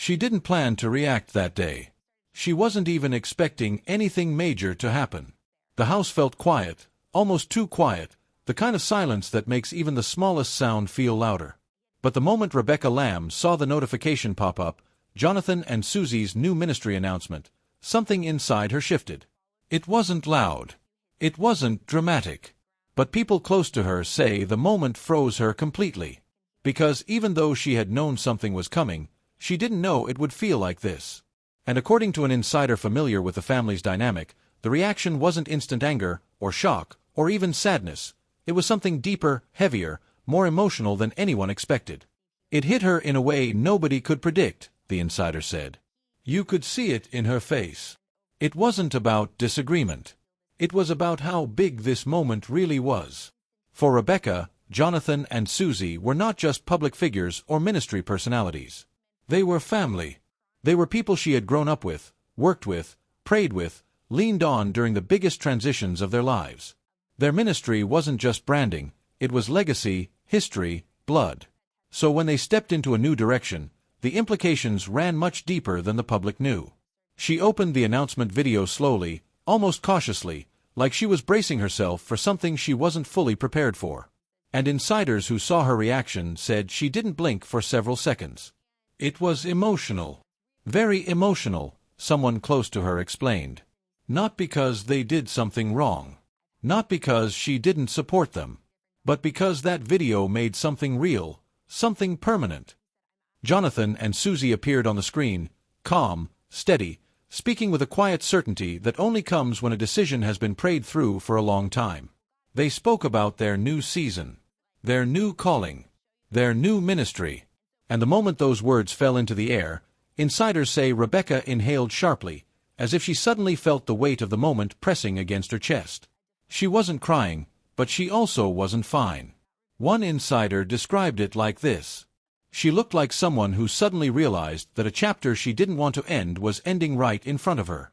She didn't plan to react that day. She wasn't even expecting anything major to happen. The house felt quiet, almost too quiet, the kind of silence that makes even the smallest sound feel louder. But the moment Rebecca Lamb saw the notification pop up, Jonathan and Suzy's new ministry announcement, something inside her shifted. It wasn't loud. It wasn't dramatic. But people close to her say the moment froze her completely. Because even though she had known something was coming, she didn't know it would feel like this. And according to an insider familiar with the family's dynamic, the reaction wasn't instant anger, or shock, or even sadness. It was something deeper, heavier, more emotional than anyone expected. It hit her in a way nobody could predict, the insider said. You could see it in her face. It wasn't about disagreement. It was about how big this moment really was. For Rebecca, Jonathan and Suzy were not just public figures or ministry personalities. They were family. They were people she had grown up with, worked with, prayed with, leaned on during the biggest transitions of their lives. Their ministry wasn't just branding, it was legacy, history, blood. So when they stepped into a new direction, the implications ran much deeper than the public knew. She opened the announcement video slowly, almost cautiously, like she was bracing herself for something she wasn't fully prepared for. And insiders who saw her reaction said she didn't blink for several seconds. It was emotional. Very emotional, someone close to her explained. Not because they did something wrong. Not because she didn't support them. But because that video made something real, something permanent. Jonathan and Suzy appeared on the screen, calm, steady, speaking with a quiet certainty that only comes when a decision has been prayed through for a long time. They spoke about their new season, their new calling, their new ministry. And the moment those words fell into the air, insiders say Rebecca inhaled sharply, as if she suddenly felt the weight of the moment pressing against her chest. She wasn't crying, but she also wasn't fine. One insider described it like this. She looked like someone who suddenly realized that a chapter she didn't want to end was ending right in front of her.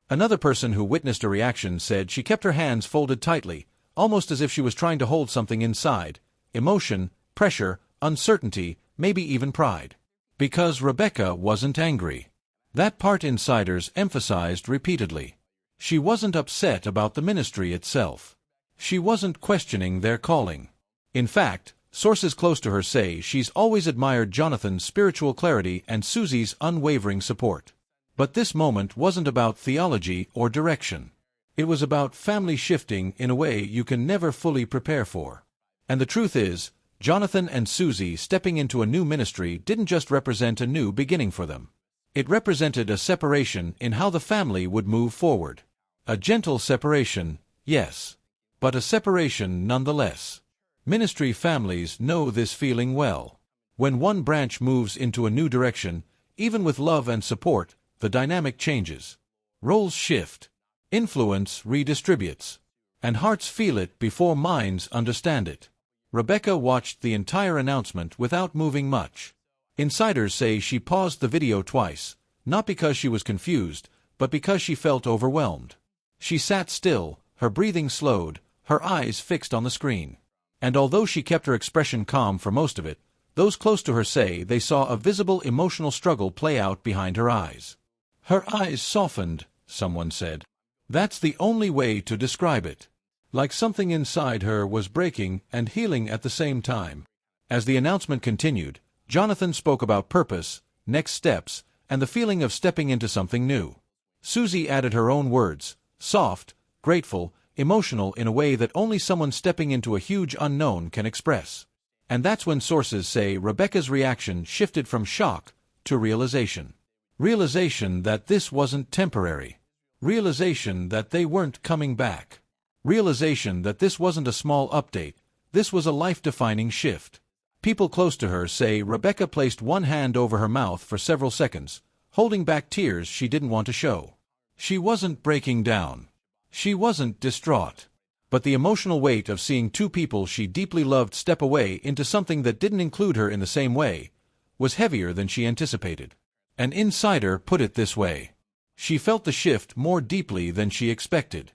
Another person who witnessed a reaction said she kept her hands folded tightly, almost as if she was trying to hold something inside, emotion, pressure, uncertainty, maybe even pride. Because Rebecca wasn't angry. That part insiders emphasized repeatedly. She wasn't upset about the ministry itself. She wasn't questioning their calling. In fact, sources close to her say she's always admired Jonathan's spiritual clarity and Suzy's unwavering support. But this moment wasn't about theology or direction. It was about family shifting in a way you can never fully prepare for. And the truth is, Jonathan and Suzy stepping into a new ministry didn't just represent a new beginning for them. It represented a separation in how the family would move forward. A gentle separation, yes. But a separation nonetheless. Ministry families know this feeling well. When one branch moves into a new direction, even with love and support, the dynamic changes. Roles shift. Influence redistributes. And hearts feel it before minds understand it. Rebecca watched the entire announcement without moving much. Insiders say she paused the video twice, not because she was confused, but because she felt overwhelmed. She sat still, her breathing slowed, her eyes fixed on the screen. And although she kept her expression calm for most of it, those close to her say they saw a visible emotional struggle play out behind her eyes. Her eyes softened, someone said. That's the only way to describe it. Like something inside her was breaking and healing at the same time. As the announcement continued, Jonathan spoke about purpose, next steps, and the feeling of stepping into something new. Suzy added her own words, soft, grateful, emotional in a way that only someone stepping into a huge unknown can express. And that's when sources say Rebecca's reaction shifted from shock to realization. Realization that this wasn't temporary. Realization that they weren't coming back. Realization that this wasn't a small update, this was a life-defining shift. People close to her say Rebecca placed one hand over her mouth for several seconds, holding back tears she didn't want to show. She wasn't breaking down. She wasn't distraught. But the emotional weight of seeing two people she deeply loved step away into something that didn't include her in the same way was heavier than she anticipated. An insider put it this way. She felt the shift more deeply than she expected.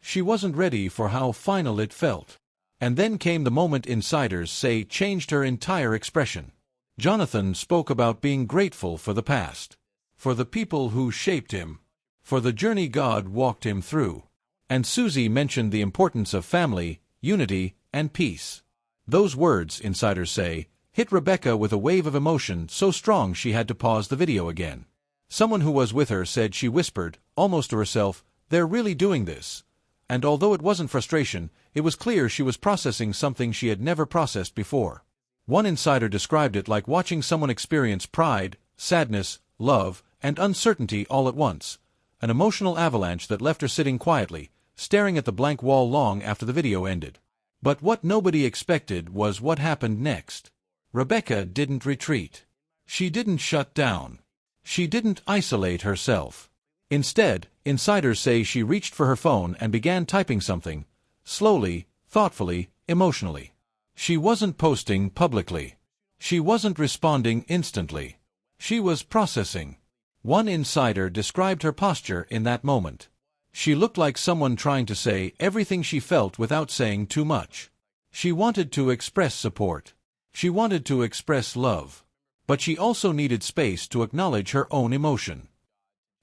She wasn't ready for how final it felt. And then came the moment insiders say changed her entire expression. Jonathan spoke about being grateful for the past, for the people who shaped him, for the journey God walked him through. And Suzy mentioned the importance of family, unity, and peace. Those words, insiders say, hit Rebecca with a wave of emotion so strong she had to pause the video again. Someone who was with her said she whispered, almost to herself, "They're really doing this." And although it wasn't frustration, it was clear she was processing something she had never processed before. One insider described it like watching someone experience pride, sadness, love, and uncertainty all at once, an emotional avalanche that left her sitting quietly, staring at the blank wall long after the video ended. But what nobody expected was what happened next. Rebecca didn't retreat. She didn't shut down. She didn't isolate herself. Instead, insiders say she reached for her phone and began typing something, slowly, thoughtfully, emotionally. She wasn't posting publicly. She wasn't responding instantly. She was processing. One insider described her posture in that moment. She looked like someone trying to say everything she felt without saying too much. She wanted to express support. She wanted to express love. But she also needed space to acknowledge her own emotion.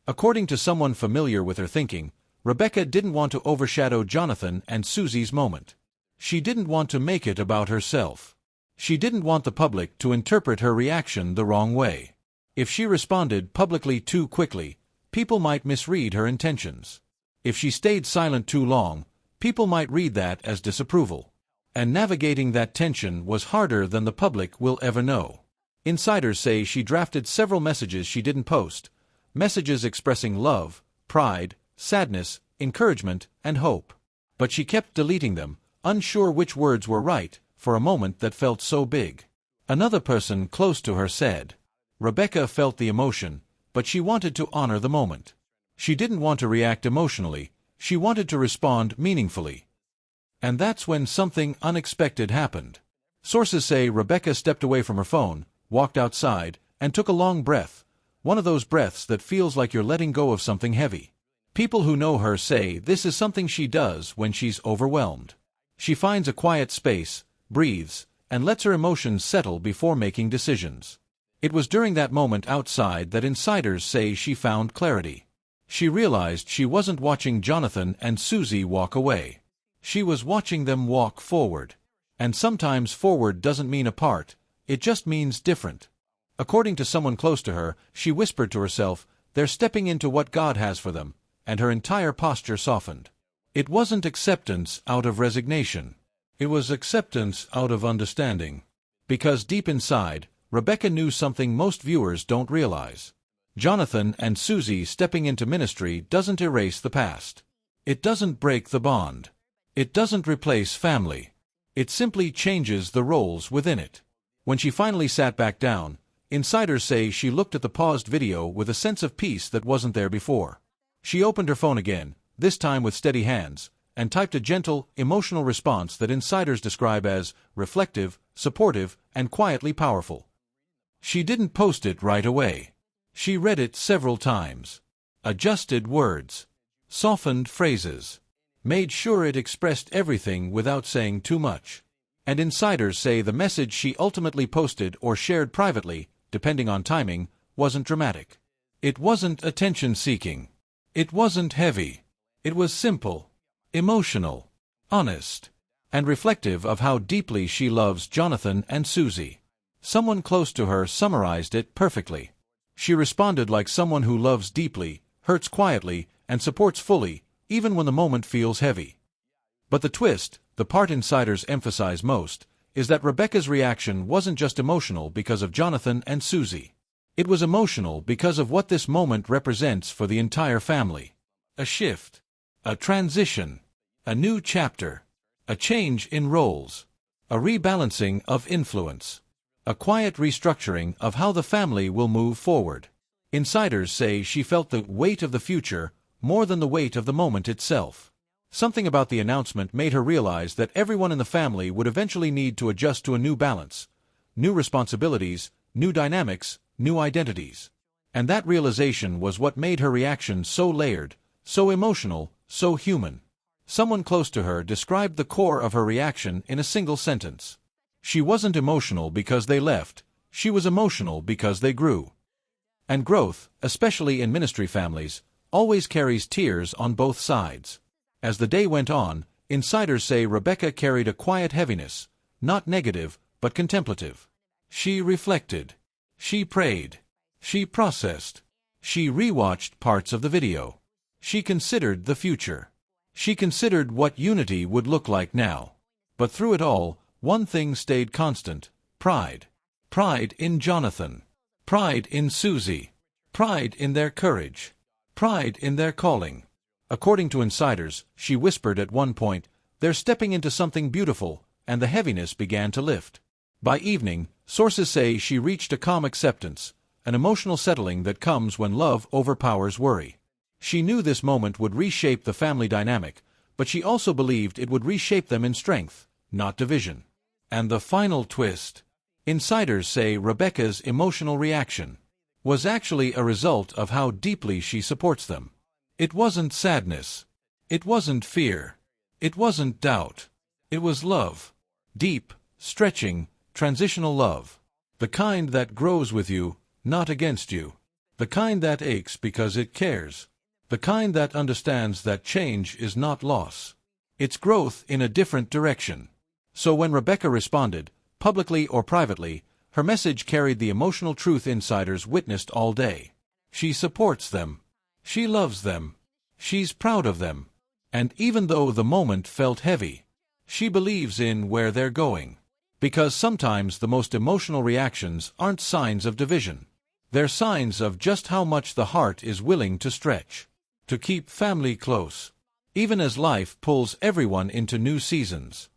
According to someone familiar with her thinking, Rebecca didn't want to overshadow Jonathan and Suzy's moment. She didn't want to make it about herself. She didn't want the public to interpret her reaction the wrong way. If she responded publicly too quickly, people might misread her intentions. If she stayed silent too long, people might read that as disapproval. And navigating that tension was harder than the public will ever know. Insiders say she drafted several messages she didn't post, messages expressing love, pride, sadness, encouragement, and hope. But she kept deleting them, unsure which words were right, for a moment that felt so big. Another person close to her said, Rebecca felt the emotion, but she wanted to honor the moment. She didn't want to react emotionally, she wanted to respond meaningfully. And that's when something unexpected happened. Sources say Rebecca stepped away from her phone, walked outside, and took a long breath, one of those breaths that feels like you're letting go of something heavy. People who know her say this is something she does when she's overwhelmed. She finds a quiet space, breathes, and lets her emotions settle before making decisions. It was during that moment outside that insiders say she found clarity. She realized she wasn't watching Jonathan and Suzy walk away. She was watching them walk forward. And sometimes forward doesn't mean apart, it just means different. According to someone close to her, she whispered to herself, "They're stepping into what God has for them," and her entire posture softened. It wasn't acceptance out of resignation. It was acceptance out of understanding. Because deep inside, Rebecca knew something most viewers don't realize. Jonathan and Suzy stepping into ministry doesn't erase the past. It doesn't break the bond. It doesn't replace family. It simply changes the roles within it. When she finally sat back down, insiders say she looked at the paused video with a sense of peace that wasn't there before. She opened her phone again, this time with steady hands, and typed a gentle, emotional response that insiders describe as reflective, supportive, and quietly powerful. She didn't post it right away. She read it several times, adjusted words, softened phrases, made sure it expressed everything without saying too much. And insiders say the message she ultimately posted or shared privately, depending on timing, wasn't dramatic. It wasn't attention-seeking. It wasn't heavy. It was simple, emotional, honest, and reflective of how deeply she loves Jonathan and Suzy. Someone close to her summarized it perfectly. She responded like someone who loves deeply, hurts quietly, and supports fully, even when the moment feels heavy. But the twist, the part insiders emphasize most, is that Rebecca's reaction wasn't just emotional because of Jonathan and Suzy. It was emotional because of what this moment represents for the entire family. A shift, a transition, a new chapter, a change in roles, a rebalancing of influence, a quiet restructuring of how the family will move forward. Insiders say she felt the weight of the future more than the weight of the moment itself. Something about the announcement made her realize that everyone in the family would eventually need to adjust to a new balance, new responsibilities, new dynamics, new identities. And that realization was what made her reaction so layered, so emotional, so human. Someone close to her described the core of her reaction in a single sentence. She wasn't emotional because they left, She was emotional because they grew. And growth, especially in ministry families, always carries tears on both sides. As the day went on, insiders say Rebecca carried a quiet heaviness, not negative, but contemplative. She reflected. She prayed. She processed. She rewatched parts of the video. She considered the future. She considered what unity would look like now. But through it all, one thing stayed constant: pride. Pride in Jonathan. Pride in Suzy. Pride in their courage. Pride in their calling. According to insiders, she whispered at one point, "They're stepping into something beautiful," and the heaviness began to lift. By evening, sources say she reached a calm acceptance, an emotional settling that comes when love overpowers worry. She knew this moment would reshape the family dynamic, but she also believed it would reshape them in strength, not division. And the final twist. Insiders say Rebecca's emotional reaction was actually a result of how deeply she supports them. It wasn't sadness. It wasn't fear. It wasn't doubt. It was love. Deep, stretching, transitional love. The kind that grows with you, not against you. The kind that aches because it cares. The kind that understands that change is not loss. It's growth in a different direction. So when Rebecca responded, publicly or privately, her message carried the emotional truth insiders witnessed all day. She supports them. She loves them. She's proud of them. And even though the moment felt heavy, she believes in where they're going. Because sometimes the most emotional reactions aren't signs of division. They're signs of just how much the heart is willing to stretch, to keep family close, even as life pulls everyone into new seasons.